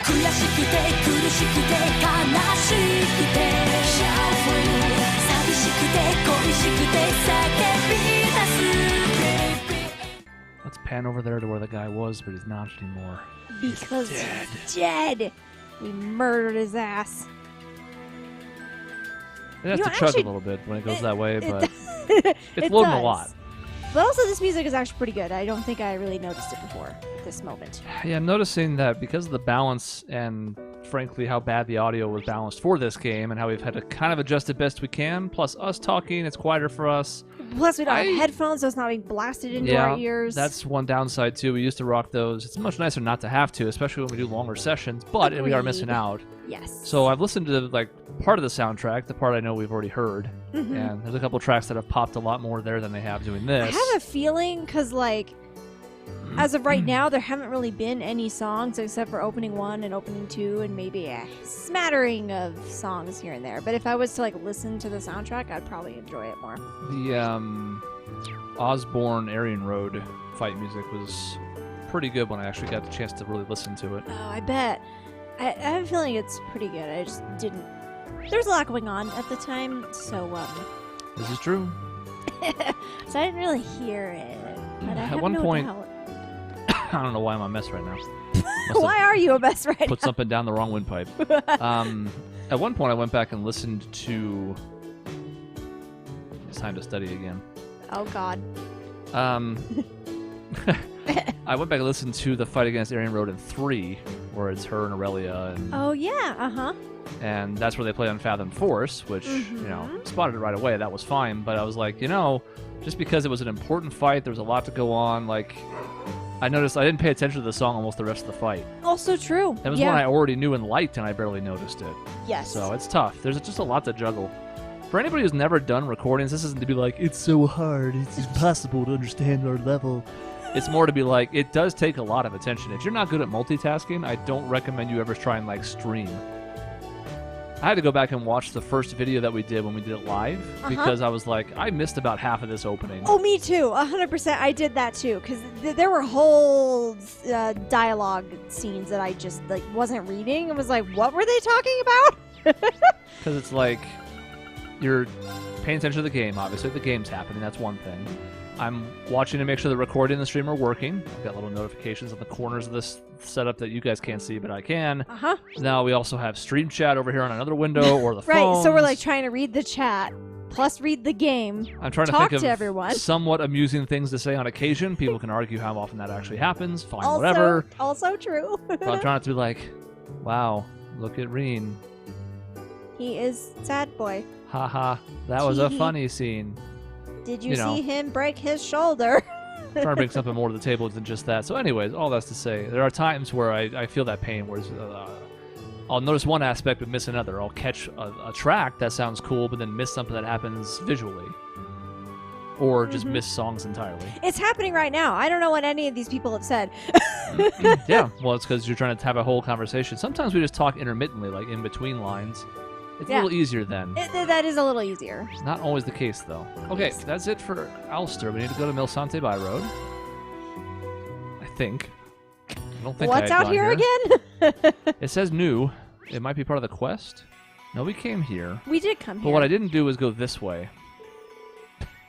Let's pan over there to where the guy was, but he's not anymore. Because he's dead. We murdered his ass. It has to chug a little bit when it goes that way, but it's loading a lot. But also, this music is actually pretty good. I don't think I really noticed it before at this moment. Yeah, I'm noticing that because of the balance and, frankly, how bad the audio was balanced for this game and how we've had to kind of adjust it best we can, plus us talking, it's quieter for us. Plus, we don't have headphones, so it's not being blasted into our ears. That's one downside, too. We used to rock those. It's much nicer not to have to, especially when we do longer sessions, but we are missing out. Yes. So I've listened to, like, part of the soundtrack, the part I know we've already heard, and there's a couple tracks that have popped a lot more there than they have doing this. I have a feeling, because, like, as of right now, there haven't really been any songs except for opening 1 and opening 2 and maybe a smattering of songs here and there. But if I was to, like, listen to the soundtrack, I'd probably enjoy it more. The Osborne Aryan Road fight music was pretty good when I actually got the chance to really listen to it. Oh, I bet. I have a feeling it's pretty good. I just didn't... There was a lot going on at the time, so, This is true. so I didn't really hear it. But I have At one point... doubt. I don't know why I'm a mess right now. Why are you a mess right now? Put something down the wrong windpipe. At one point, I went back and listened to... It's time to study again. Oh, God. I went back and listened to the fight against Aryan Road in 3, where it's her and Aurelia. And, oh, yeah, and that's where they play Unfathomed Force, which, you know, spotted it right away. That was fine. But I was like, you know, just because it was an important fight, there was a lot to go on, like... I noticed I didn't pay attention to the song almost the rest of the fight. Also true. It was one I already knew and liked, and I barely noticed it. Yes. So it's tough. There's just a lot to juggle. For anybody who's never done recordings, this isn't to be like, it's so hard, it's impossible to understand our level. It's more to be like, it does take a lot of attention. If you're not good at multitasking, I don't recommend you ever try and, like, stream. I had to go back and watch the first video that we did when we did it live, because I was like, I missed about half of this opening. Oh, me too. 100%. I did that too, because there were whole dialogue scenes that I just like wasn't reading and was like, what were they talking about? Because it's like, you're paying attention to the game, obviously. The game's happening. That's one thing. I'm watching to make sure the recording and the stream are working. I've got little notifications on the corners of this setup that you guys can't see, but I can. Now we also have stream chat over here on another window or the phone. Right, so we're like trying to read the chat, plus read the game. I'm trying to think of everyone. Somewhat amusing things to say on occasion. People can argue how often that actually happens. Fine, also, whatever. Also true. But I'm trying not to be like, wow, look at Rean. He is sad boy. Haha, that was a funny scene. Did you see him break his shoulder? I'm trying to bring something more to the table than just that. So anyways, all that's to say, there are times where I feel that pain, where I'll notice one aspect but miss another. I'll catch a track that sounds cool, but then miss something that happens visually. Or just miss songs entirely. It's happening right now. I don't know what any of these people have said. Yeah, well, it's because you're trying to have a whole conversation. Sometimes we just talk intermittently, like in between lines. It's a little easier then. That is a little easier. Not always the case, though. Okay, that's it for Ulster. We need to go to Milsante By Road. I think. I don't think What's out here again? It says new. It might be part of the quest. No, we came here. We did come here. But what I didn't do was go this way.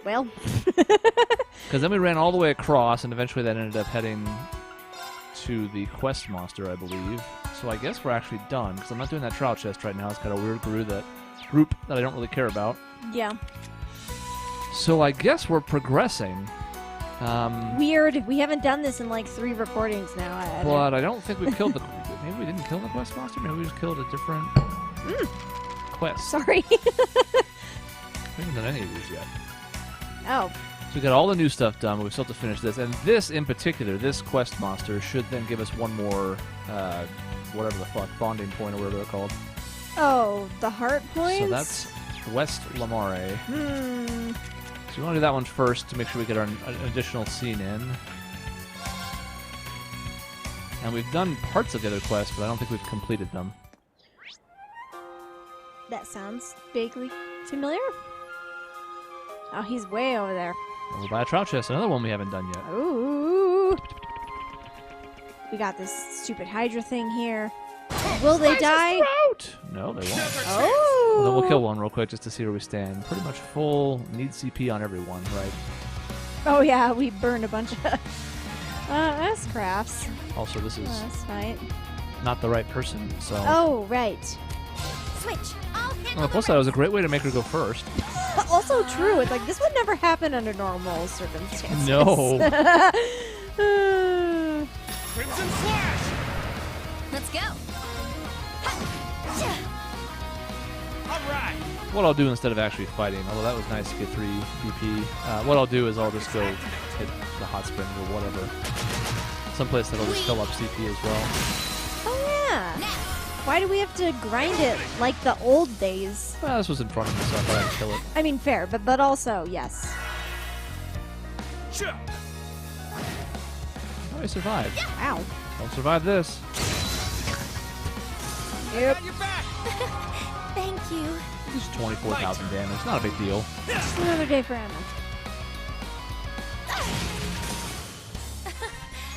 Well. Because then we ran all the way across, and eventually that ended up heading to the quest monster, I believe. So I guess we're actually done, because I'm not doing that trial chest right now. It's got a weird group that I don't really care about. Yeah. So I guess we're progressing. Weird. We haven't done this in like 3 recordings now. But I don't think we killed the... Maybe we didn't kill the quest monster? Maybe we just killed a different quest. Sorry. We haven't done any of these yet. Oh. So we got all the new stuff done, but we still have to finish this. And this in particular, this quest monster, should then give us one more, whatever the fuck, bonding point or whatever they're called. Oh, the heart points? So that's West Lamare. So we want to do that one first to make sure we get an additional scene in. And we've done parts of the other quests, but I don't think we've completed them. That sounds vaguely familiar. Oh, he's way over there. We'll buy a trial chest, another one we haven't done yet. Ooh. We got this stupid Hydra thing here. Will they die? No, they won't. Oh. Well, then we'll kill one real quick just to see where we stand. Pretty much full. Need CP on everyone, right? Oh yeah, we burned a bunch of. That's crafts. Also, this is That's fine. not the right person, so. Oh right. Switch. I'll handle On the plus side, it was a great way to make her go first. Also true. It's like this would never happen under normal circumstances. No. Crimson Slash! Let's go. Alright! What I'll do instead of actually fighting, although that was nice to get 3 BP, what I'll do is I'll just go hit the hot springs or whatever. Someplace that'll just fill up CP as well. Oh yeah. Now. Why do we have to grind it like the old days? Well, this was in front of me, so I thought I'd kill it. I mean, fair, but also yes. Sure. Oh, I survived. Ow. I'll survive this. Yep. Got your back! Thank you. Just 24,000 damage. Not a big deal. Just another day for Emma.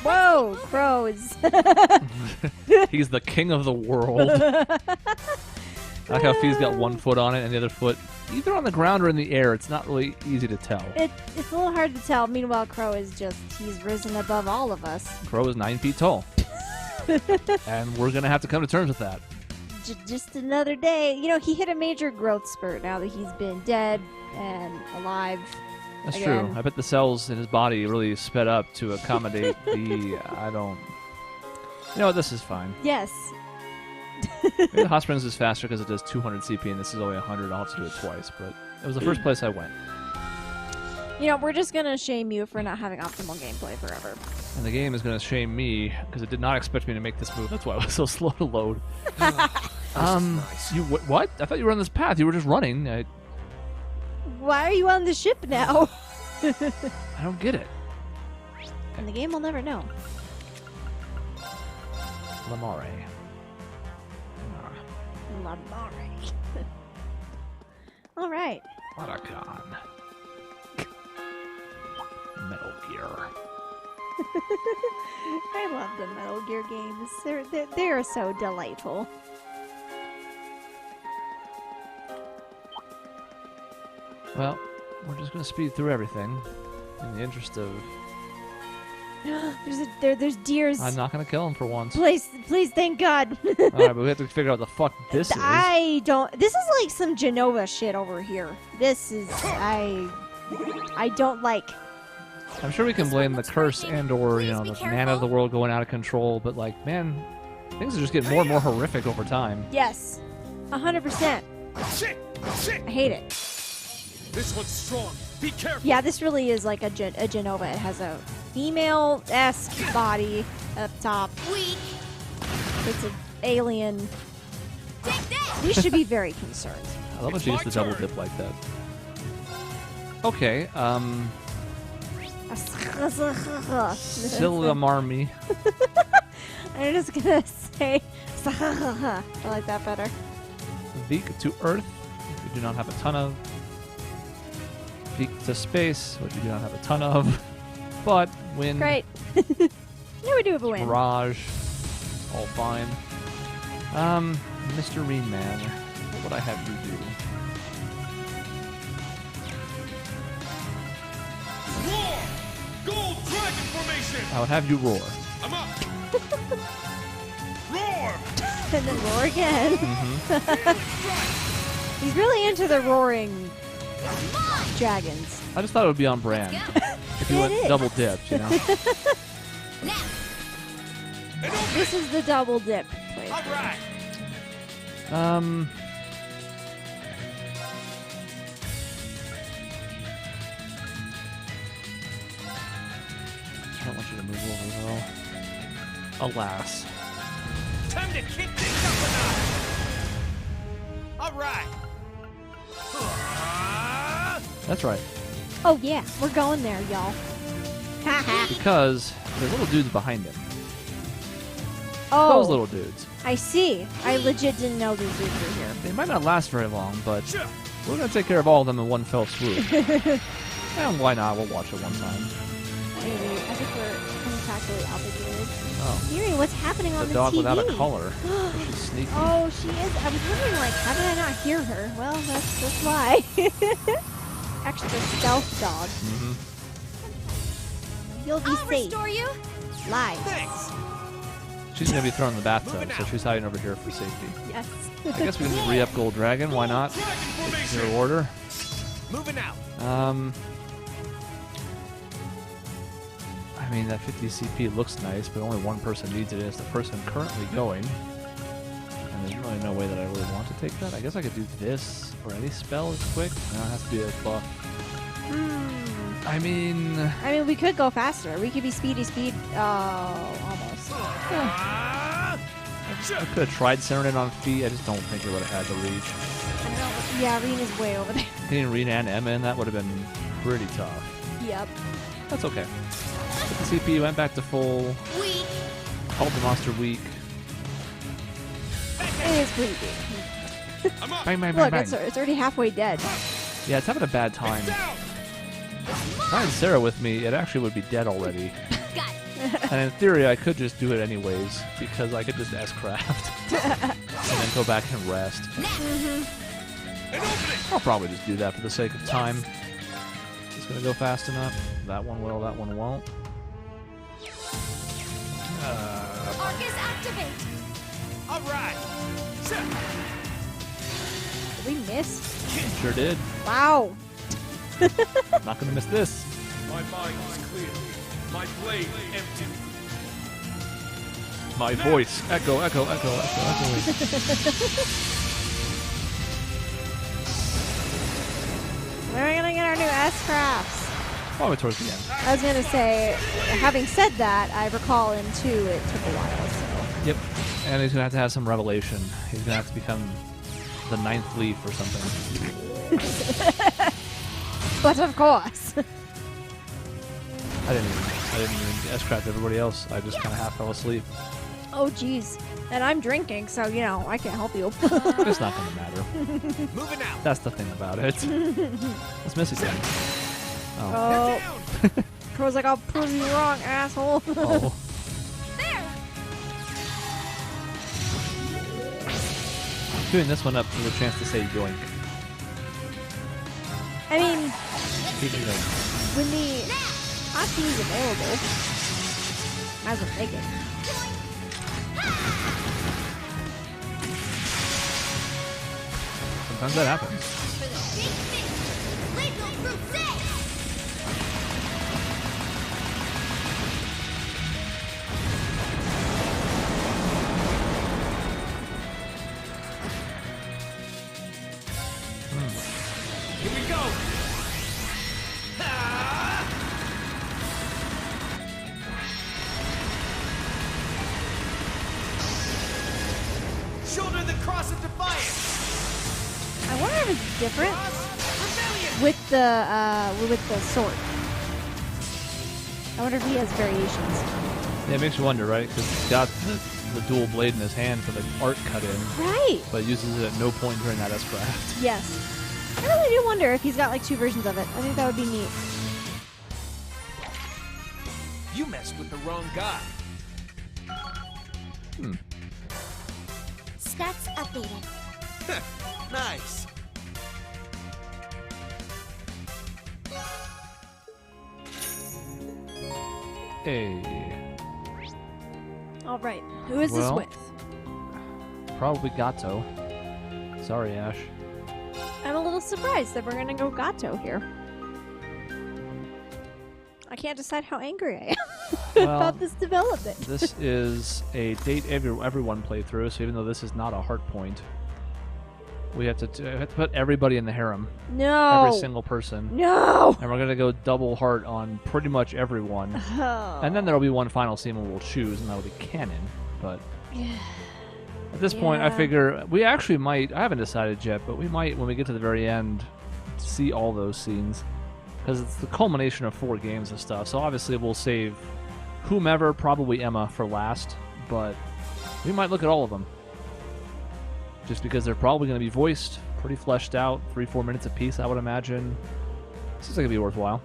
Whoa, Crow is. He's the king of the world. I like how Fee's got one foot on it and the other foot either on the ground or in the air. It's not really easy to tell. It's a little hard to tell. Meanwhile, Crow is he's risen above all of us. Crow is 9 feet tall. And we're going to have to come to terms with that. Just another day. You know, he hit a major growth spurt now that he's been dead and alive. That's Again. true. I bet the cells in his body really sped up to accommodate the... You know what? This is fine. Yes. Maybe the Hot Springs is faster because it does 200 CP and this is only 100. I'll have to do it twice, but it was the first place I went. You know, we're just gonna shame you for not having optimal gameplay forever. And the game is going to shame me because it did not expect me to make this move. That's why it was so slow to load. You what? I thought you were on this path. You were just running. Why are you on the ship now? I don't get it. And the game will never know. Lamare. Lamare. All right. Otacon. Metal Gear. I love the Metal Gear games. They're so delightful. Well, we're just going to speed through everything in the interest of... There's deers. I'm not going to kill him for once. Please, thank God. Alright, but we have to figure out what the fuck this is. I don't. This is like some Genova shit over here. This is I don't like. I'm sure we can blame the curse and or, you know, the mana of the world going out of control, but like, man, things are just getting more and more horrific over time. Yes, 100%. Shit! Shit! I hate it. This one's strong. Be careful! Yeah, this really is like a Genova. It has a female-esque body up top. Weak. It's an alien. Take that. We should be very concerned. I love when she used the double dip like that. Okay, Silamarmi. I'm just gonna say I like that better. Veek to Earth, which we do not have a ton of. Veek to Space, which we do not have a ton of. But Wind, Great. Now we do have a win. Mirage, all fine. Mr. Rean Man, what would I have you do? Roar! Gold dragon formation! I would have you roar. I'm up! Roar! And then roar again. Mm-hmm. He's really into the roaring dragons. I just thought it would be on brand. If you It went is. double dipped, you know? Now. And open! This is the double dip. Wait. Alright! I don't want you to move over, though. Alas. Time to kick things up a notch! Alright! That's right. Oh yeah, we're going there, y'all. Haha. Because there's little dudes behind him. Oh, Those little dudes. I see. I legit didn't know these dudes were here. They might not last very long, but Sure. we're going to take care of all of them in one fell swoop. And why not? We'll watch it one time. Maybe. I think we're coming contractually obligated. Oh. Siri, what's happening on The the dog TV? without a collar. She's sneaky. Oh, she is. I was wondering, like, how did I not hear her? Well, that's why. Extra stealth dog. Mm-hmm. You'll be I'll safe. restore you. Live. Thanks. She's going to be thrown in the bathtub, Moving so out. she's hiding over here for safety. Yes. I guess we can re-up Gold Dragon. Why not? Dragon It's your formation. order. Moving out. I mean, that 50 CP looks nice, but only one person needs it. It's the person currently going. And there's really no way that I really want to take that. I guess I could do this, or any spell is quick. No, it has to be a buff. I mean, we could go faster. We could be speedy speed. Oh, almost. Ah, I could have tried centering it on feet. I just don't think it would have had the reach. I know. Yeah, Rena's way over there. Getting Rena and Emma in, that would have been pretty tough. Yep. That's okay. But the CP went back to full. Weak. Called the monster weak. It is pretty big. I'm up. Bang, bang, bang, Look, bang. it's already halfway dead. Yeah, it's having a bad time. It's down. If I had Sarah with me, it actually would be dead already. Got it. And in theory, I could just do it anyways, because I could just S-craft. and then go back and rest. An opening. I'll probably just do that for the sake of time. It's going to go fast enough. That one will, that one won't. Arcus activate. All right. Set. Did we miss? Sure did. Wow. Not going to miss this. My mind is clear. My blade empty. My voice. Echo, echo, echo, echo, echo. When are we gonna get our new S-crafts? Probably towards the end. I was gonna say, having said that, I recall in 2 it took a while, so. Yep. And he's going to have some revelation. He's going to have to become the 9th leaf or something. But of course. I didn't even S-craft everybody else. I just kind of half fell asleep. Oh, jeez. And I'm drinking, so, you know, I can't help you. It's not going to matter. Moving out. That's the thing about it. Let's miss again. Oh. Oh. Down. Crow's like, I'll prove you wrong, asshole. Oh. There. Doing this one up for the chance to say yoink. I mean, Keep it going. when the hotkey is available, might as well take it. Sometimes that happens. For the big fish. Lethal crusade. Here we go. Ah! Shoulder the cross of defiance. I wonder if it's different Rebellion. with the sword. I wonder if he has variations. Yeah, it makes you wonder, right? Because he's got the dual blade in his hand for the art cut in, Right. but uses it at no point during that S-craft. Yes. I really do wonder if he's got like 2 versions of it. I think that would be neat. You messed with the wrong guy. Stats updated. Nice. Hey. All right. Who is Well. this with? Probably Gato. Sorry, Ash. I'm a little surprised that we're gonna go Gato here. I can't decide how angry I am Well, about this development. This is a date everyone playthrough, so even though this is not a heart point, we have to put everybody in the harem. No. Every single person. No. And we're going to go double heart on pretty much everyone. Oh. And then there will be one final scene where we'll choose, and that will be canon. But at this point, I Yeah. figure we actually might, I haven't decided yet, but we might, when we get to the very end, see all those scenes. Because it's the culmination of 4 games and stuff. So obviously we'll save whomever, probably Emma, for last. But we might look at all of them. Just because they're probably going to be voiced, pretty fleshed out, 3-4 minutes apiece, I would imagine. Seems like it'd be worthwhile.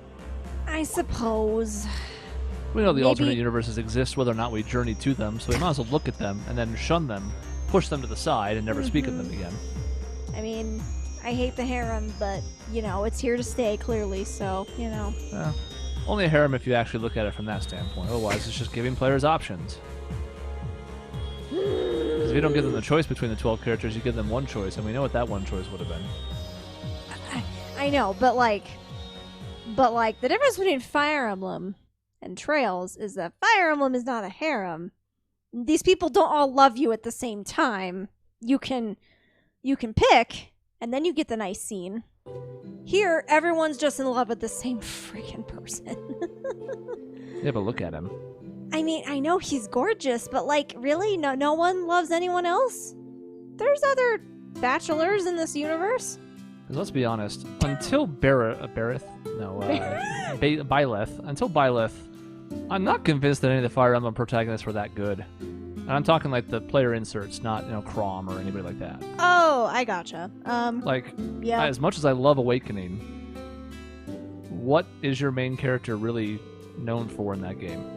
I suppose. We know the Maybe- alternate universes exist, whether or not we journey to them, so we might as well look at them and then shun them, push them to the side, and never speak of them again. I mean, I hate the harem, but, you know, it's here to stay, clearly, so, you know. Only a harem if you actually look at it from that standpoint. Otherwise, it's just giving players options. Because if you don't give them the choice between the 12 characters, you give them one choice, and we know what that one choice would have been. I know, but like, the difference between Fire Emblem and Trails is that Fire Emblem is not a harem. These people don't all love you at the same time. You can pick, and then you get the nice scene. Here, everyone's just in love with the same freaking person. Yeah, but look at him. I mean, I know he's gorgeous, but like, really, no one loves anyone else. There's other bachelors in this universe. Because let's be honest, until Byleth, until Byleth, I'm not convinced that any of the Fire Emblem protagonists were that good. And I'm talking like the player inserts, not, you know, Chrom or anybody like that. Oh, I gotcha. Like, yeah. as much as I love Awakening, what is your main character really known for in that game?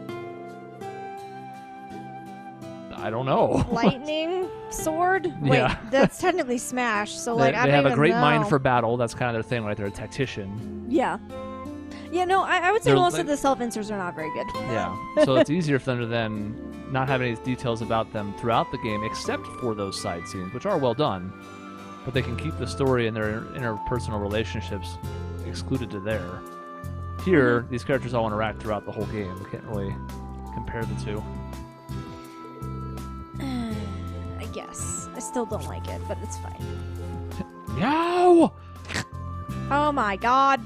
I don't know. Lightning sword? Wait, Yeah. that's technically Smash. So like, I they don't have a even great know. mind for battle. That's kind of their thing right there, a tactician. Yeah. Yeah, no, I would say They're most like- of the self-inserts are not very good. Yeah. So it's easier for them to then not have any details about them throughout the game, except for those side scenes, which are well done. But they can keep the story and their interpersonal relationships excluded to there. Here, these characters all interact throughout the whole game. We can't really compare the two. I guess. I still don't like it, but it's fine. Yow! Oh my god.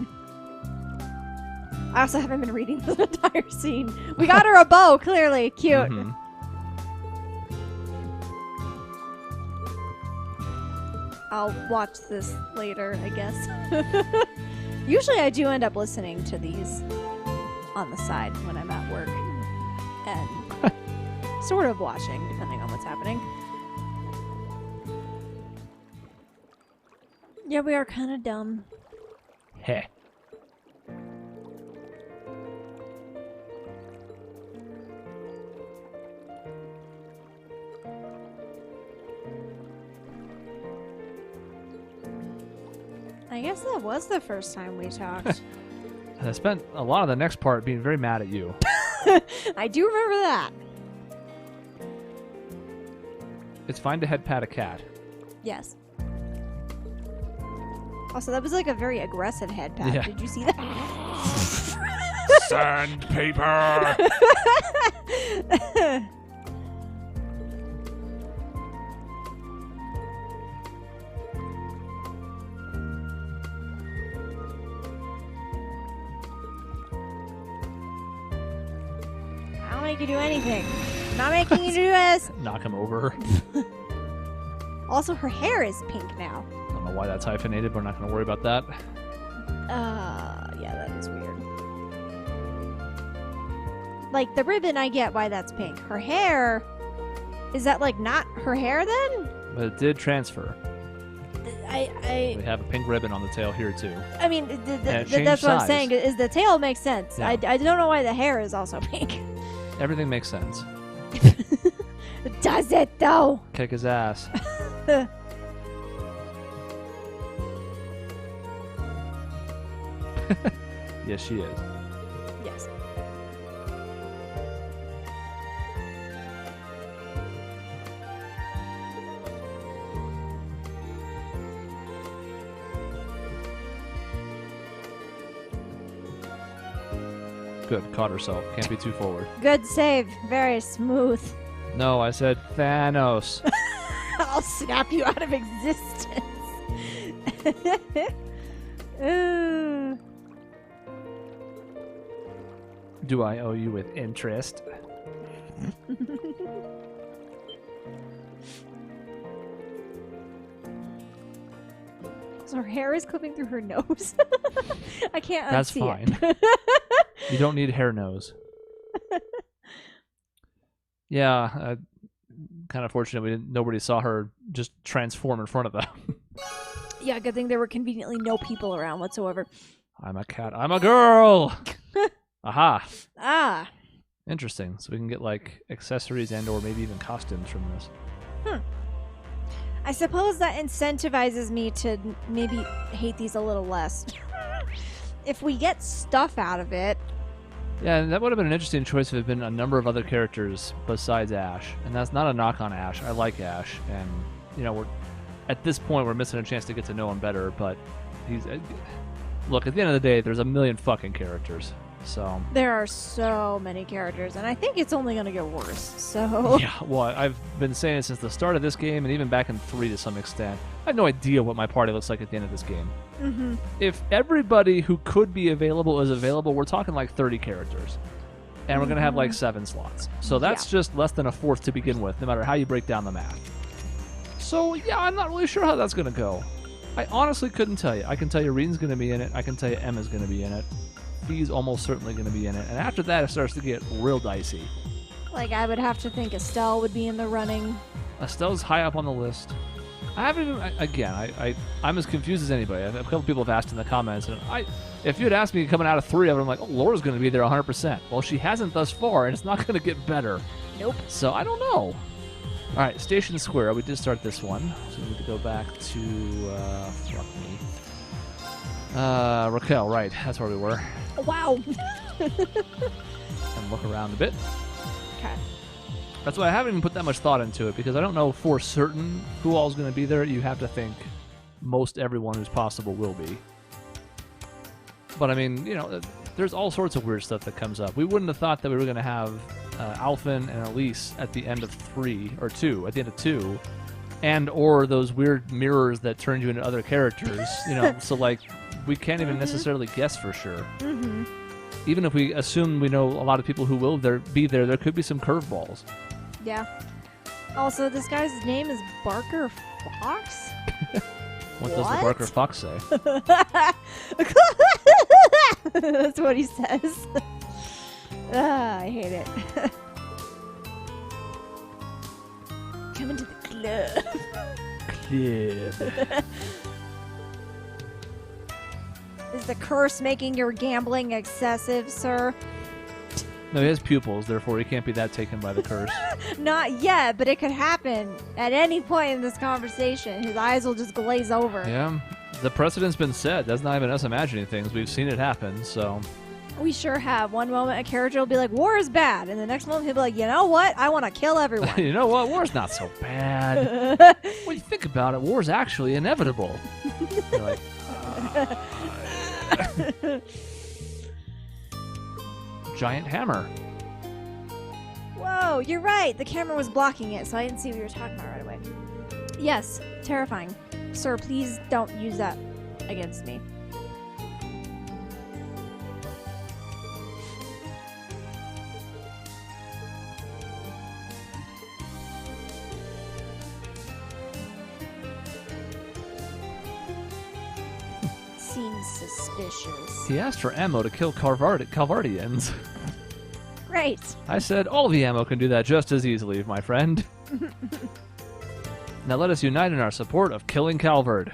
I also haven't been reading the entire scene. We got her a bow, clearly. Cute. Mhm. I'll watch this later, I guess. Usually I do end up listening to these on the side when I'm at work. And sort of watching, depending on what's happening. Yeah, we are kind of dumb. Heh. I guess that was the first time we talked. And I spent a lot of the next part being very mad at you. I do remember that. It's fine to head pat a cat. Yes. Also, that was like a very aggressive head pat. Yeah. Did you see that? Sandpaper! I don't make you do anything. I'm not making you do this. Knock him over. Also, her hair is pink now. I don't know why that's hyphenated, but we're not going to worry about that. Yeah, that is weird. Like, the ribbon, I get why that's pink. Her hair, is that, like, not her hair then? But it did transfer. I We have a pink ribbon on the tail here, too. I mean, it changed that's what I'm size. saying. Is the tail makes sense. Yeah. I don't know why the hair is also pink. Everything makes sense. Does it, though? Kick his ass. Yes, she is. Yes. Good, caught herself. Can't be too forward. Good save. Very smooth. No, I said Thanos. I'll snap you out of existence. Ooh. Do I owe you with interest? So her hair is clipping through her nose. I can't That's unsee fine. it. You don't need hair nose. Yeah, kind of fortunate nobody saw her just transform in front of them. Yeah, good thing there were conveniently no people around whatsoever. I'm a cat. I'm a girl. Aha. Ah. Interesting. So we can get like accessories and or maybe even costumes from this. I suppose that incentivizes me to maybe hate these a little less. If we get stuff out of it. Yeah, and that would have been an interesting choice if it had been a number of other characters besides Ash. And that's not a knock on Ash. I like Ash, and we're at this point we're missing a chance to get to know him better. But he's look, at the end of the day, there's a million fucking characters. So There are so many characters, and I think it's only going to get worse. So yeah, well, I've been saying it since the start of this game, and even back in 3 to some extent. I have no idea what my party looks like at the end of this game. Mhm. If everybody who could be available is available, we're talking like 30 characters. And we're going to have like 7 slots. So that's just less than a fourth to begin with, no matter how you break down the math. So yeah, I'm not really sure how that's going to go. I honestly couldn't tell you. I can tell you Rean's going to be in it. I can tell you Emma's going to be in it. He's almost certainly going to be in it. And after that, it starts to get real dicey. like I would have to think Estelle would be in the running. Estelle's high up on the list. I haven't even, I'm as confused as anybody. A couple people have asked in the comments, and if you had asked me coming out of 3 of them, I'm like, oh, Laura's going to be there 100%. Well, she hasn't thus far, and it's not going to get better. Nope. So I don't know. All right, Station Square. We did start this one, so we need to go back to, fuck me. Raquel, right. That's where we were. Wow. And look around a bit. Okay. That's why I haven't even put that much thought into it, because I don't know for certain who all's going to be there. You have to think most everyone who's possible will be. But I mean, there's all sorts of weird stuff that comes up. We wouldn't have thought that we were going to have Alphen and Elise at the end of 3, or 2, at the end of 2, and or those weird mirrors that turn you into other characters. So like we can't even necessarily guess for sure. Mm-hmm. Even if we assume we know a lot of people who will be there, there could be some curveballs. Yeah. Also, this guy's name is Barker Fox? What does the Barker Fox say? That's what he says. I hate it. Coming to the club. Is the curse making your gambling excessive, sir? No, he has pupils, therefore he can't be that taken by the curse. Not yet, but it could happen at any point in this conversation. His eyes will just glaze over. Yeah, the precedent's been set. That's not even us imagining things. We've seen it happen, so... We sure have. One moment a character will be like, war is bad. And the next moment he'll be like, you know what? I want to kill everyone. You know what? War's not so bad. When you think about it, war's actually inevitable. You're like... Giant hammer. Whoa, you're right. The camera was blocking it, so I didn't see what you were talking about right away. Yes, terrifying. Sir, please don't use that against me. Seems suspicious. He asked for ammo to kill Calvardians. Great. I said, all the ammo can do that just as easily, my friend. Now let us unite in our support of killing Calvard.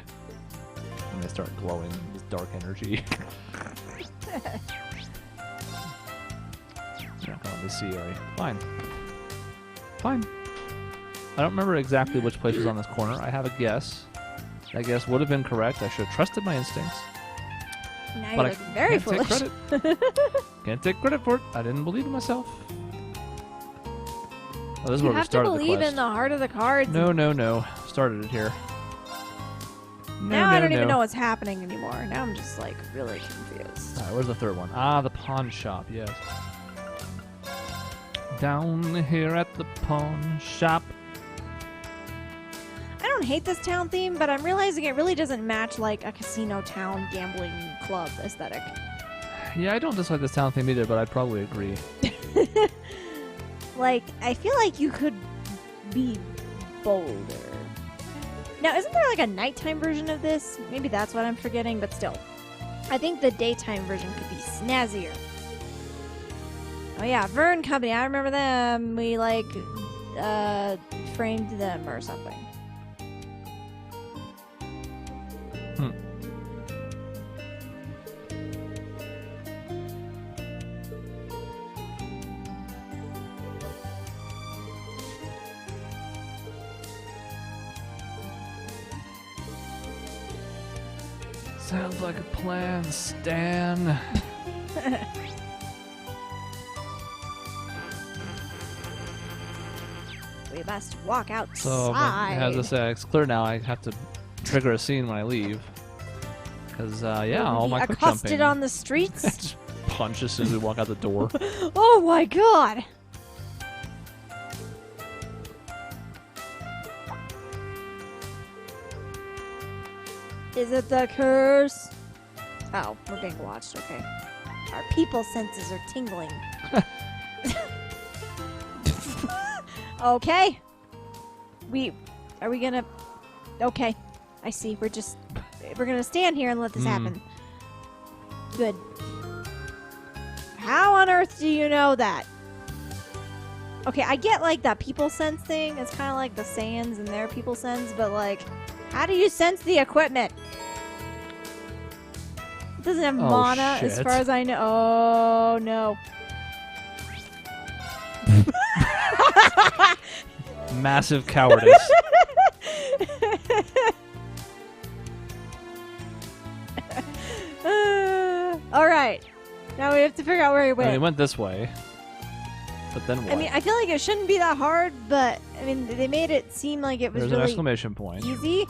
And they start glowing with dark energy. Not going to see area. Fine. Fine. I don't remember exactly which place was on this corner. I have a guess. That guess would have been correct. I should have trusted my instincts. Now But you I look very can't foolish. take credit. Can't take credit for it. I didn't believe in myself. Oh, this is You where we have to started the believe quest. in the heart of the cards. No. Started it here. Now I don't even know what's happening anymore. Now I'm just like really confused. All right, where's the third one? Ah, the pawn shop. Yes. Down here at the pawn shop. I don't hate this town theme, but I'm realizing it really doesn't match like a casino town gambling club aesthetic. Yeah, I don't dislike this town theme either, but I'd probably agree. Like, I feel like you could be bolder. Now, isn't there like a nighttime version of this? Maybe that's what I'm forgetting, but still. I think the daytime version could be snazzier. Oh yeah, Vern Company, I remember them. We like framed them or something. Sounds like a plan, Stan. We must walk outside. So, as I say, it's clear now. I have to trigger a scene when I leave. Because, yeah, all my quick accosted jumping. on the streets. Just punch as soon as we walk out the door. Oh my god! Is it the curse? Oh, we're being watched. Okay. Our people senses are tingling. Okay. Are we gonna? Okay, I see. We're gonna stand here and let this happen. Good. How on earth do you know that? Okay, I get like that people sense thing. It's kind of like the Saiyans and their people sense, but like, how do you sense the equipment? It doesn't have mana, as shit. far as I know. Oh no. Massive cowardice. All right. Now we have to figure out where he I went. mean, it went this way. But then what? I mean, I feel like it shouldn't be that hard, but I mean, they made it seem like it was There's an really exclamation point. easy.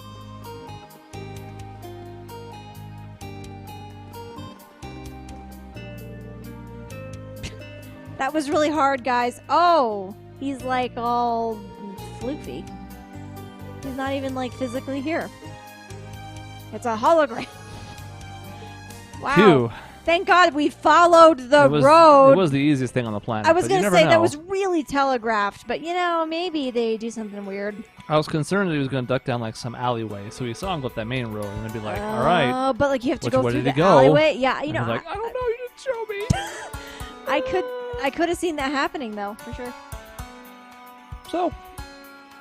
That was really hard, guys. Oh, he's like all floofy. He's not even like physically here. It's a hologram. Wow. Phew. Thank God we followed the It road. was the easiest thing on the planet. I was but you going to never say know. that was really telegraphed, but you know, maybe they do something weird. I was concerned that he was going to duck down like some alleyway, so we saw him go up that main road, and then be like, "All right." Oh, but like you have to Which go way through did the he go? alleyway. Yeah, you And know, he's like, "I don't know. You didn't show me." I could have seen that happening though, for sure. So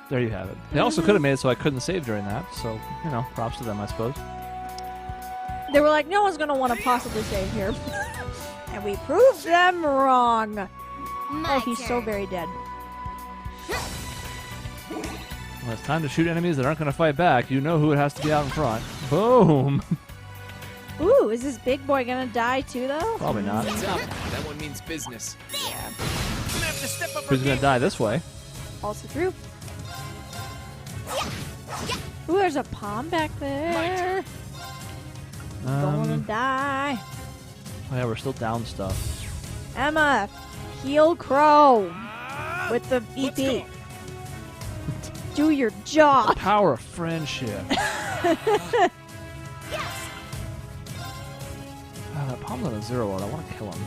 there you have it. They also could have made it so I couldn't save during that. So you know, props to them, I suppose. They were like, no one's gonna want to possibly save here, and we proved them wrong. My Oh, he's so turn. very dead. When it's time to shoot enemies that aren't going to fight back, you know who it has to be out in front. Boom. Ooh, is this big boy gonna die too though? Probably not. What's up? That one means business. Yeah, Gonna have to step up Who's going to die this way? also true. Ooh, there's a palm back there. Gonna die. Oh yeah, we're still down stuff. Emma, heal Crow with the Let's EP. go. Do your job. Power of friendship. Yes. That Palm's on a 0 out. I want to kill him.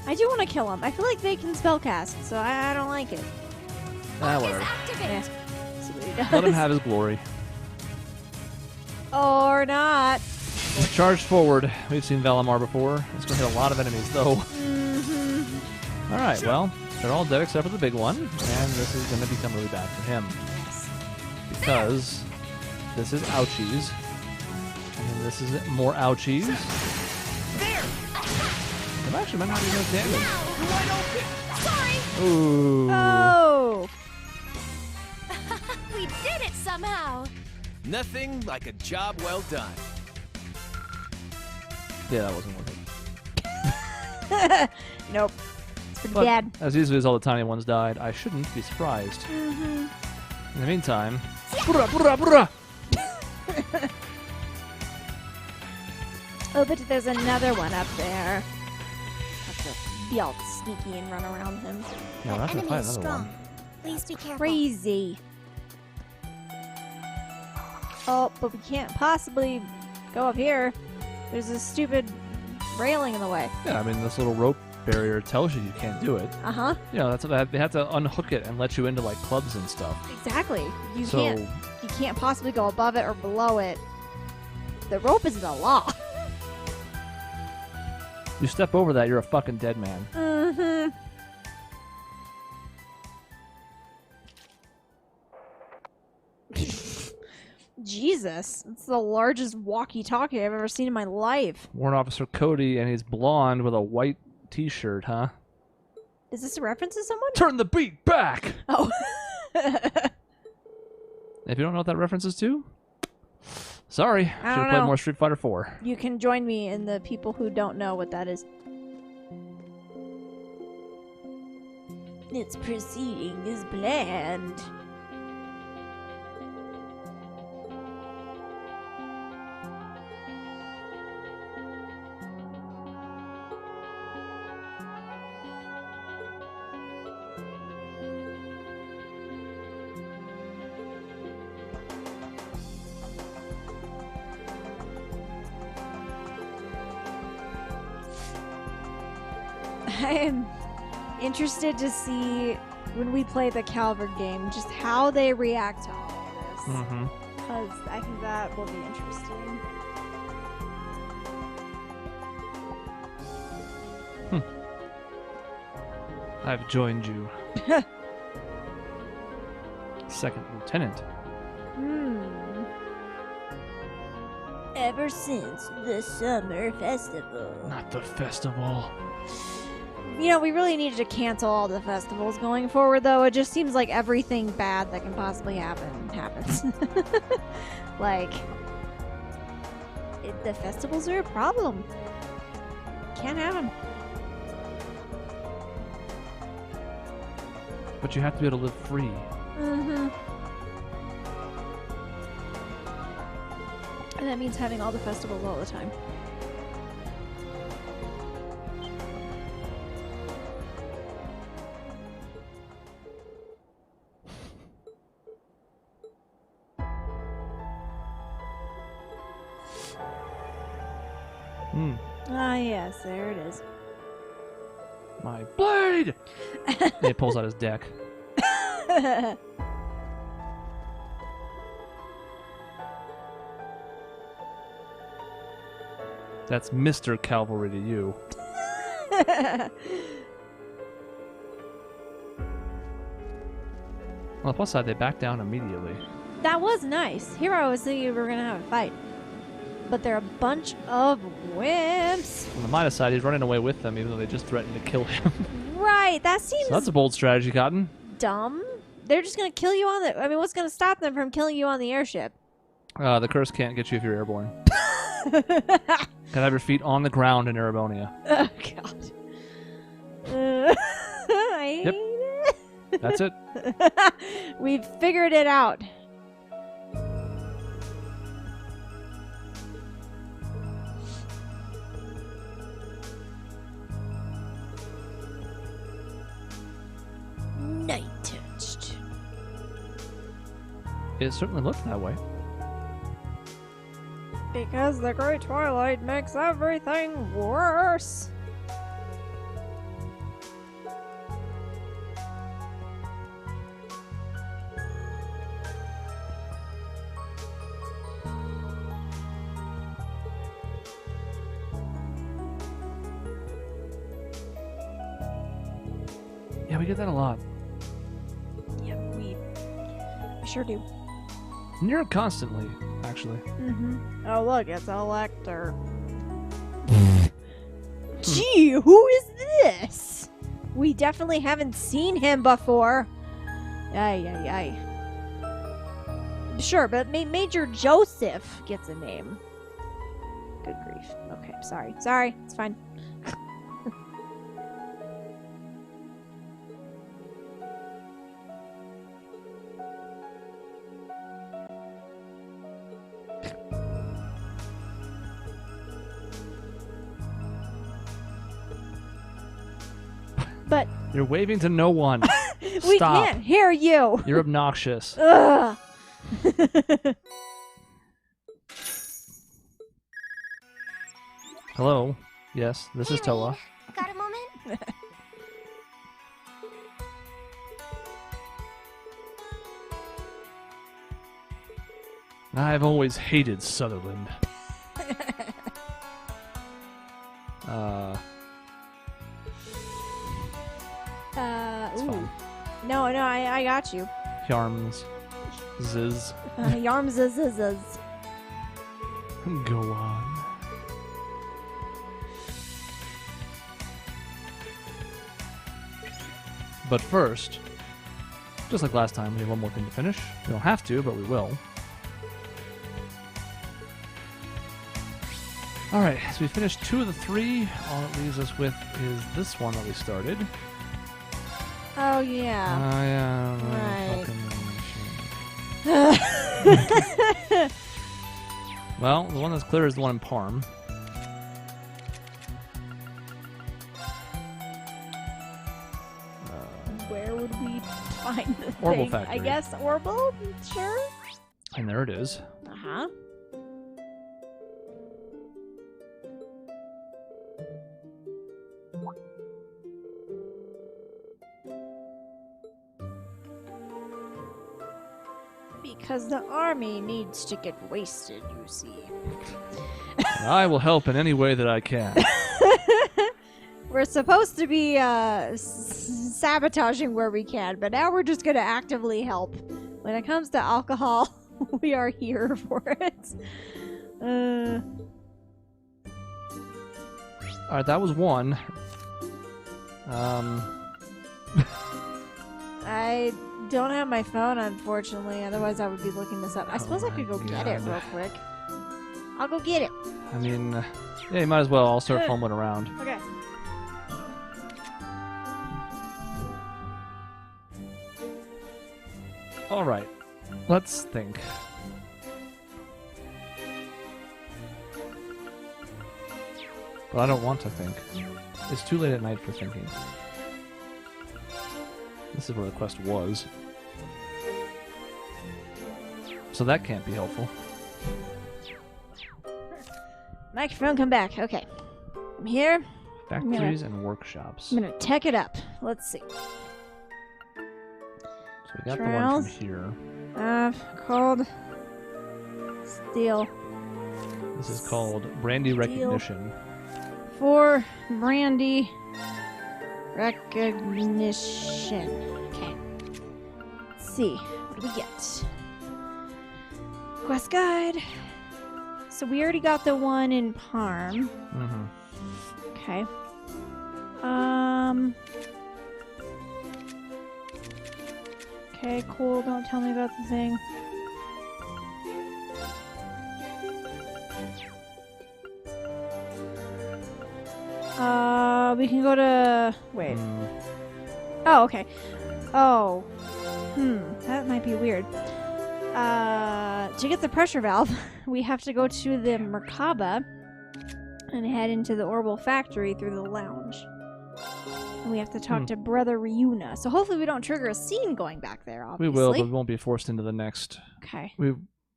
I do want to kill him. I feel like they can spellcast, so I don't like it. Whatever. Activate. Yeah. See what he does. Let him have his glory. Or not. Charge forward. We've seen Valimar before. It's going to hit a lot of enemies, though. Mm-hmm. All right, well, they're all dead except for the big one, and this is going to become really bad for him. Because this is ouchies, and then this is more ouchies. There! It actually might not do enough damage. Sorry. Ooh. Oh. We did it somehow. Nothing like a job well done. Yeah, that wasn't worth it. Nope. It's pretty But bad. as easily as all the tiny ones died, I shouldn't be surprised. Mm-hmm. In the meantime, brah, brah, brah. Oh, but there's another one up there. Have to be all sneaky and run around him. Yeah, we're not going to Enemy fight is another strong. one. Please be careful. Crazy. Oh, but we can't possibly go up here. There's a stupid railing in the way. Yeah, I mean, this little rope barrier tells you can't do it. Uh-huh. You know, that's what they have to unhook it and let you into like clubs and stuff. Exactly. You So can't possibly go above it or below it. The rope is the law. you step over that, you're a fucking dead man. Mm-hmm. Jesus, it's the largest walkie-talkie I've ever seen in my life. Warrant Officer Cody, and he's blonde with a white T-shirt, huh? Is this a reference to someone? Turn the beat back. Oh. If you don't know what that reference is to, Sorry, should have don't played know. more Street Fighter 4. You can join me in the people who don't know what that is. It's proceeding as planned. I am interested to see when we play the Calvert game just how they react to all of this. Mm-hmm. Because I think that will be interesting. I've joined you. Second Lieutenant. Ever since the summer festival. Not the festival. You know, we really needed to cancel all the festivals going forward, though. It just seems like everything bad that can possibly happen happens. Like, the festivals are a problem. Can't have them. But you have to be able to live free. Mm-hmm. And that means having all the festivals all the time. Ah, yes, there it is. My blade! And he pulls out his deck. That's Mr. Cavalry to you. On the plus side, they back down immediately. That was nice. Here I was thinking we were going to have a fight. But they're a bunch of wimps. On the minus side, he's running away with them, even though they just threatened to kill him. Right, that seems So that's a bold strategy, Cotton. dumb. They're just going to kill you on the... I mean, what's going to stop them from killing you on the airship? The curse can't get you if you're airborne. Gotta have your feet on the ground in Erebonia. Oh, God. I Yep. hate it. That's it. We've figured it out. Night touched. It certainly looked that way. Because the Great Twilight makes everything worse. Yeah, we get that a lot. Yep, we sure do. Near constantly, actually. Mm-hmm. Oh, look, it's a lector. Gee, who is this? We definitely haven't seen him before. Ay, ay, ay. Sure, but Major Joseph gets a name. Good grief. Okay, sorry. Sorry, it's fine. But You're waving to no one. we Stop. can't hear you. You're obnoxious. Ugh. Hello. Yes, this is Hey, Toa. Rean, got a moment? I've always hated Sutherland. It's Ooh. fine. No, I got you. Yarms. Ziz. Yarmzzzz. Go on. But first, just like last time, we have one more thing to finish. We don't have to, but we will. All right, so we finished 2 of the 3. All it leaves us with is this one that we started. Oh, yeah. Yeah. Right. Well, the one that's clear is the one in Parm. Where would we find the Orbital thing? Factory. I guess Orbital? Sure. And there it is. Uh-huh. Because the army needs to get wasted, you see. I will help in any way that I can. We're supposed to be sabotaging where we can, but now we're just going to actively help. When it comes to alcohol, we are here for it. All right, that was 1. I don't have my phone, unfortunately. Otherwise, I would be looking this up. I suppose I my could go get it God. real quick. I'll go get it. I mean, yeah, you might as well. I'll start fumbling around. Okay. All right, let's think. But I don't want to think. It's too late at night for thinking. This is where the quest was. So that can't be helpful. Microphone, come back. Okay. I'm here. Factories and workshops. I'm gonna tech it up. Let's see. So we got the one Trials. from here. Cold steel This is called Brandy Recognition. for brandy recognition. Okay. Let's see. What do we get? Quest guide. So we already got the one in Parm. Mm-hmm. Okay. Okay, cool. Don't tell me about the thing. We can go to... Wait. Oh, okay. Oh. That might be weird. To get the pressure valve, we have to go to the Merkaba and head into the Orbital Factory through the lounge. And we have to talk to Brother Reuna. So hopefully we don't trigger a scene going back there, We obviously. will, but we won't be forced into the next. Okay.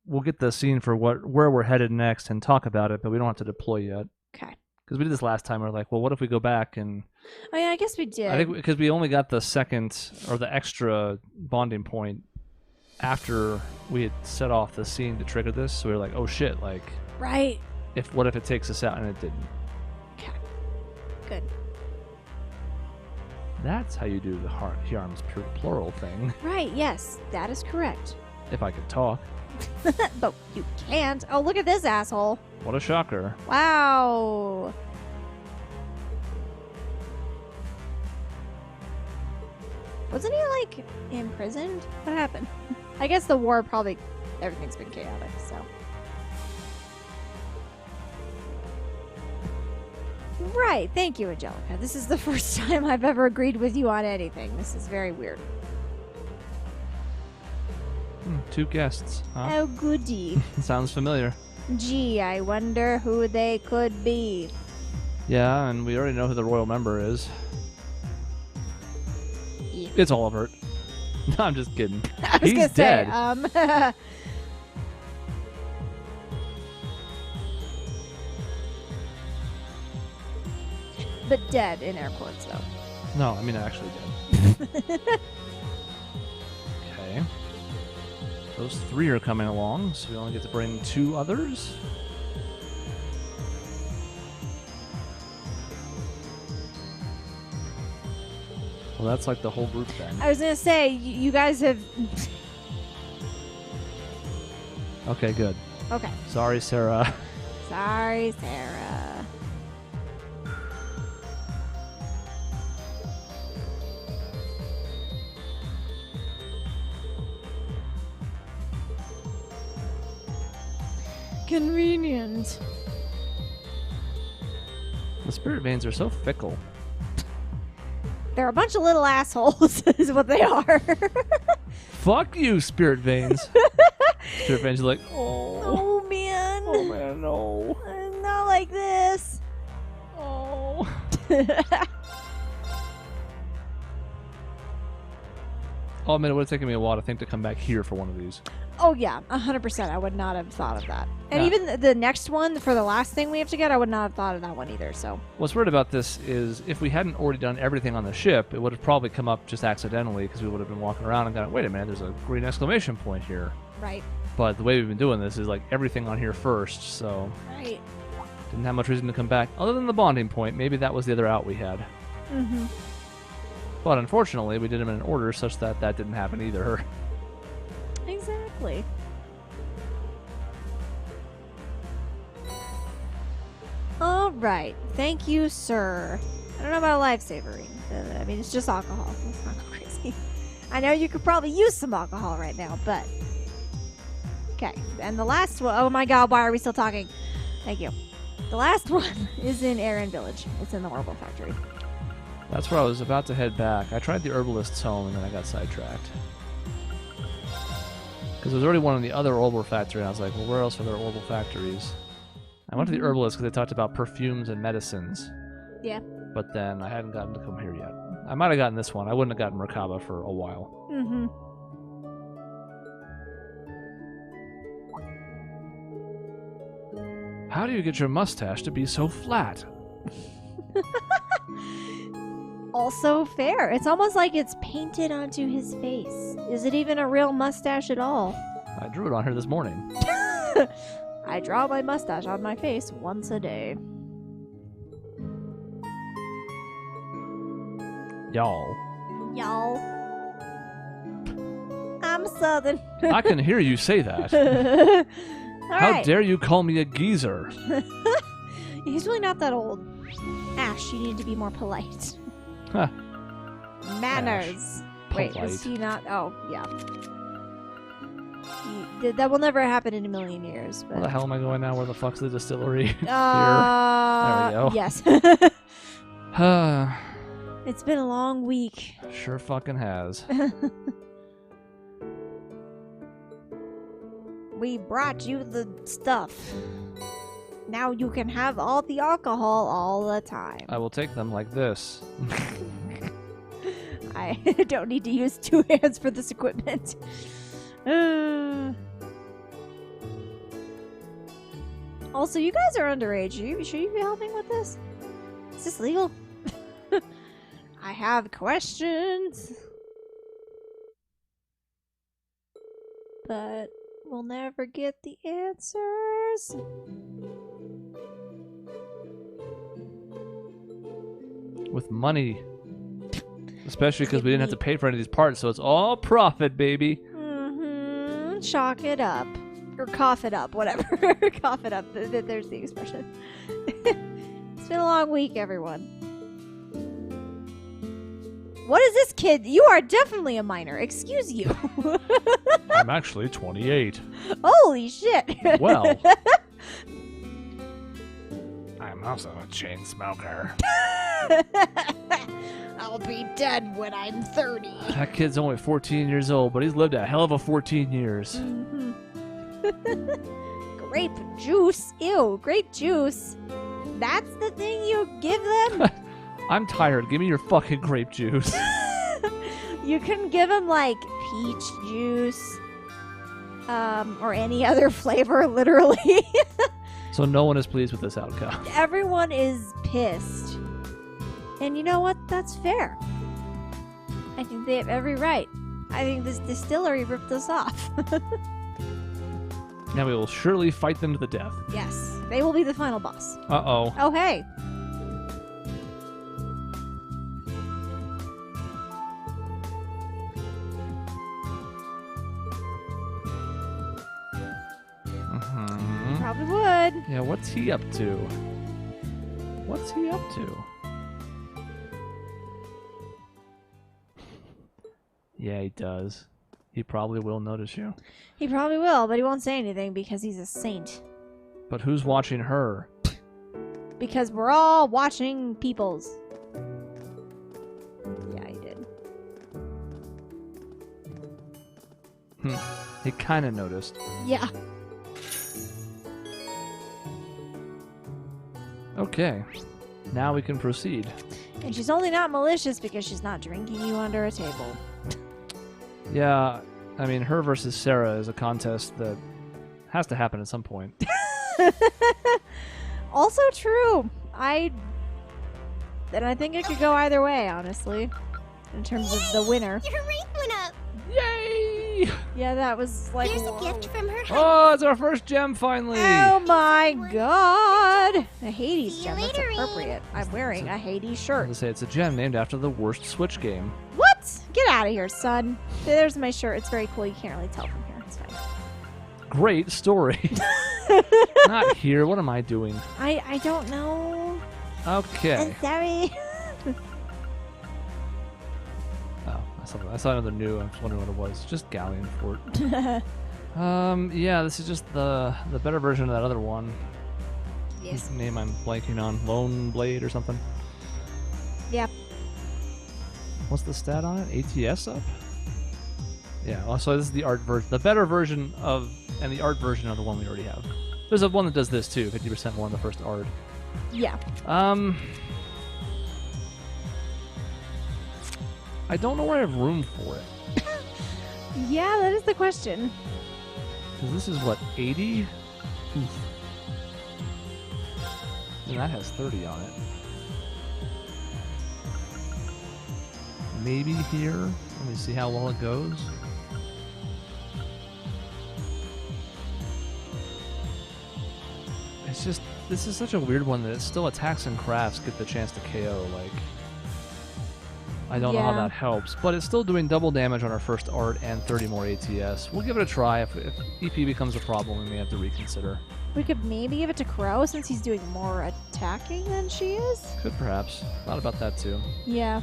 We'll get the scene for where we're headed next and talk about it, but we don't have to deploy yet. Okay. Because we did this last time. We're like, well, what if we go back and... Oh, yeah, I guess we did. I think because we only got the second or the extra bonding point after we had set off the scene to trigger this. So we were like, oh shit, like, Right. what if it takes us out? And it didn't. Okay. Good. That's how you do the Hjarm's plural thing. Right, yes. That is correct. If I could talk. But you can't. Oh, look at this asshole. What a shocker. Wow. Wasn't he, like, imprisoned? What happened? I guess the war probably... Everything's been chaotic, so... Right, thank you, Angelica. This is the first time I've ever agreed with you on anything. This is very weird. 2 guests, huh? Oh, goody. Sounds familiar. Gee, I wonder who they could be. Yeah, and we already know who the royal member is. Yeah. It's Olivert. No, I'm just kidding. I was He's gonna dead. say, but dead in air quotes, though. No, I mean actually dead. Okay. Those 3 are coming along, so we only get to bring 2 others. Well, that's like the whole group then. I was gonna say, you guys have. Okay, good. Okay. Sorry, Sarah. Sorry, Sarah. Convenient. The spirit veins are so fickle. They're a bunch of little assholes, is what they are. Fuck you, spirit veins. Spirit veins are like, oh. Oh, man. Oh, man, no. Not like this. Oh. Oh, man, it would have taken me a while to think to come back here for one of these. Oh, yeah. 100%. I would not have thought of that. And Yeah. even the next one, for the last thing we have to get, I would not have thought of that one either, so. What's weird about this is if we hadn't already done everything on the ship, it would have probably come up just accidentally because we would have been walking around and gone, wait a minute, there's a green exclamation point here. Right. But the way we've been doing this is like everything on here first, so Right. didn't have much reason to come back. Other than the bonding point, maybe that was the other out we had. Mm-hmm. But unfortunately, we did them in an order such that that didn't happen either. Exactly. All right. Thank you, sir. I don't know about a lifesaver ring. I mean, it's just alcohol. Let's not go crazy. I know you could probably use some alcohol right now, but... Okay. And the last one... Oh my god, why are we still talking? Thank you. The last one is in Aaron Village. It's in the Horrible Factory. That's where I was about to head back. I tried the herbalist's home and then I got sidetracked. Because there was already one in the other herbal factory, and I was like, well, where else are there herbal factories? I went to the herbalist because they talked about perfumes and medicines. Yeah. But then I hadn't gotten to come here yet. I might have gotten this one. I wouldn't have gotten Merkaba for a while. Mm-hmm. How do you get your mustache to be so flat? Also fair. It's almost like it's painted onto his face. Is it even a real mustache at all? I drew it on her this morning. I draw my mustache on my face once a day. Y'all. Y'all. I'm Southern. I can hear you say that. All How right. dare you call me a geezer? He's really not that old. Ash, you need to be more polite. Huh. Manners. Wait, Polite. was he not? Oh, yeah. That will never happen in a million years. But... Where the hell am I going now? Where the fuck's the distillery? Here. There we go. Yes. Ah, It's been a long week. sure fucking has. We brought you the stuff. Now you can have all the alcohol all the time. I will take them like this. I don't need to use two hands for this equipment. Also, you guys are underage. Should you be helping with this? Is this legal? I have questions. But we'll never get the answers. With money. Especially because we didn't have to pay for any of these parts, so it's all profit, baby. Mm-hmm. Chalk it up. Or cough it up, whatever. Cough it up. There's the expression. It's been a long week, everyone. What is this kid? You are definitely a minor. Excuse you. I'm actually 28. Holy shit. Well. I'm also a chain smoker. I'll be dead when I'm 30. That kid's only 14 years old, but he's lived a hell of a 14 years. Mm-hmm. Grape juice. Ew, grape juice. That's the thing you give them? I'm tired. Give me your fucking grape juice. You can give them like peach juice, or any other flavor, literally. So no one is pleased with this outcome. Everyone is pissed. And you know what? That's fair. I think they have every right. I think this distillery ripped us off. Now we will surely fight them to the death. Yes, they will be the final boss. Uh-oh. Oh, hey. Mhm. Probably would. Yeah, what's he up to? What's he up to? Yeah, he does. He probably will notice you. He probably will, but he won't say anything because he's a saint. But who's watching her? Because we're all watching people's. Yeah, he did. He kind of noticed. Yeah. Okay. Now we can proceed. And she's only not malicious because she's not drinking you under a table. Yeah, I mean, her versus Sarah is a contest that has to happen at some point. Also true. I think it could go either way, honestly, in terms of the winner. Your rank went up. Yay! Yeah, that was like. Here's a whoa. gift from her. Oh, it's our first gem finally! Oh my god! A Hades See you gem. That's later, Rean. appropriate. I'm wearing a Hades I was shirt. gonna say, it's a gem named after the worst Switch game. What? Get out of here, son. There's my shirt. It's very cool. You can't really tell from here. It's fine. Great story. Not here. What am I doing? I don't know. Okay. I'm sorry. Oh, I saw another new. I was wondering what it was. Just Galleon Fort. Yeah, this is just the better version of that other one. Yes. Whose name I'm blanking on. Lone Blade or something. Yeah. What's the stat on it? ATS up? Yeah, also this is the art version. The better version of, and the art version of the one we already have. There's a one that does this too, 50% more in the first art. Yeah. I don't know where I have room for it. Yeah, that is the question. Because this is what, 80? Oof. And that has 30 on it. Maybe here. Let me see how well it goes. It's just, this is such a weird one that it still attacks and crafts get the chance to KO. Like, I don't know how Yeah. that helps, but it's still doing double damage on our first art and 30 more ATS. We'll give it a try. If EP becomes a problem, we may have to reconsider. We could maybe give it to Crow since he's doing more attacking than she is. Could perhaps. Thought about that too. Yeah.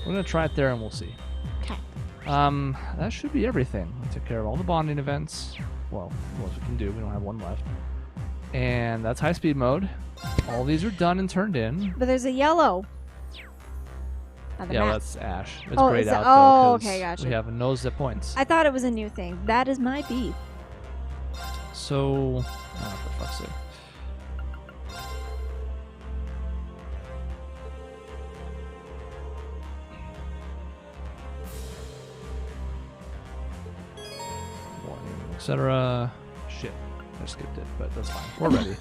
We're gonna try it there and we'll see. Okay. That should be everything. We took care of all the bonding events. Well, what we can do. We don't have one left. And that's high speed mode. All these are done and turned in. But there's a yellow. On the Yeah, map. that's Ash. It's Oh, grayed is it- out oh, though. 'cause okay, gotcha. We have no zip points. I thought it was a new thing. That is my beef. So, oh, for fuck's sake. Warning, etc. Shit, I skipped it, but that's fine. We're ready.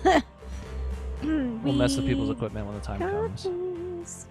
We'll mess with people's equipment when the time got comes. this.